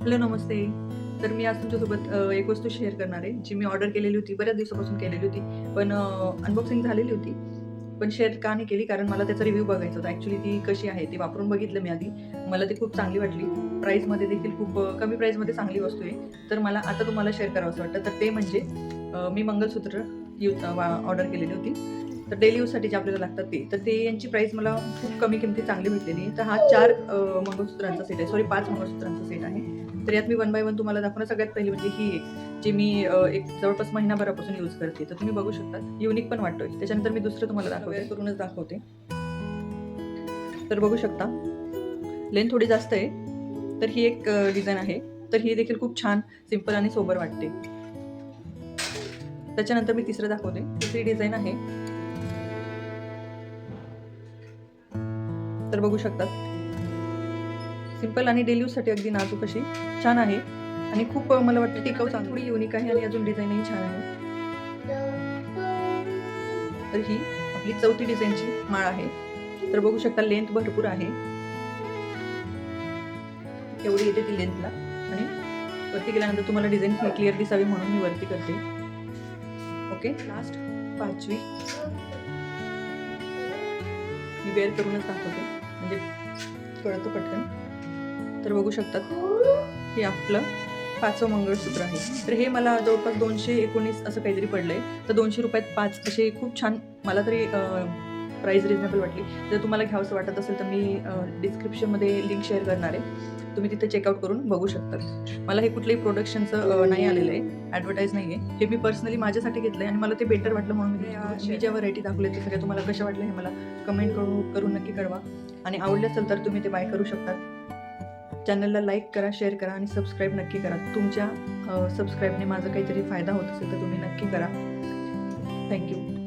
Hello, नमस्ते. तर मी आज तुमच्यासोबत एक वस्तू शेअर करणार आहे, जी मी ऑर्डर केलेली होती. बऱ्याच दिवसापासून केलेली होती. पण अनबॉक्सिंग झालेली होती. पण शेअर का नाही केली? कारण मला त्याचा रिव्ह्यू बघायचा होता. ॲक्चुअली ती कशी आहे ते वापरून बघितलं मी आधी. मला ती खूप चांगली वाटली. प्राईसमध्ये देखील खूप कमी प्राईसमध्ये चांगली वस्तू आहे. तर मला आता तुम्हाला शेअर करावंसं वाटतं. तर ते म्हणजे मी मंगळसूत्र ऑर्डर केलेली होती. तर डेली यूजसाठी जे आपल्याला लागतात ते. तर ते यांची प्राईस मला खूप कमी किमतीत चांगली भेटलेली आहे. तर हा 4 मंगळसूत्रांचा सेट आहे. सॉरी 5 मंगळसूत्रांचा सेट आहे. तर यात मी वन बाय वन तुम्हाला दाखवणार. सगळ्यात पहिली म्हणजे ही एक, जी मी एक जवळपास महिनाभरापासून यूज करते. तर तुम्ही बघू शकता. युनिक पण वाटतोय. त्याच्यानंतर मी दुसरं तुम्हाला दाखवते. करूनच दाखवते. तर बघू शकता. लेंथ थोडी जास्त आहे. तर ही एक डिझाइन आहे. तर ही देखील खूप छान, सिंपल आणि सोबर वाटते. त्याच्यानंतर मी तिसरं दाखवते. तिसरी डिझाइन आहे. तर बघू शकता. सिंपल आणि डेली यूजसाठी अगदी नाजूक अशी छान आहे आणि खूप मला वाटतं टिकाऊ थोडी युनिक आहे आणि अजून डिझाइनही छान आहे. तर ही आपली चौथी डिझाइनची माळ आहे. तर बघू शकता लेंथ भरपूर आहे. एवढी येते ती लेंथला आणि वरती गेल्यानंतर तुम्हाला डिझाइन क्लिअर दिसावी म्हणून मी वरती करते. ओके. लास्ट 5वी मी वेअर करूनच दाखवते म्हणजे कळतं पटकन. तर बघू शकतात. हे आपलं 5वं मंगळसूत्र आहे. तर हे मला जवळपास 219 असं काहीतरी पडलंय. तर ₹200त 5 असे खूप छान मला तरी प्राईस रिझनेबल वाटली. जर तुम्हाला घ्यावंसं वाटत असेल तर मी डिस्क्रिप्शनमध्ये लिंक शेअर करणार आहे. तुम्ही तिथे चेकआउट करून बघू शकता. मला हे कुठल्याही प्रोडक्शनचं नाही आलेलं आहे. ॲडव्हर्टाइज नाही आहे. हे मी पर्सनली माझ्यासाठी घेतलंय आणि मला ते बेटर वाटलं म्हणून मी ज्या व्हरायटी दाखवल्या ते सगळ्या तुम्हाला कशा वाटल्या हे मला कमेंट करून नक्की कळवा. आणि आवडले असेल तर तुम्ही ते बाय करू शकता. चॅनलला लाईक करा, शेअर करा आणि सबस्क्राईब नक्की करा. तुमच्या सबस्क्राईबने माझा काहीतरी फायदा होत असेल तर तुम्ही नक्की करा. Thank you.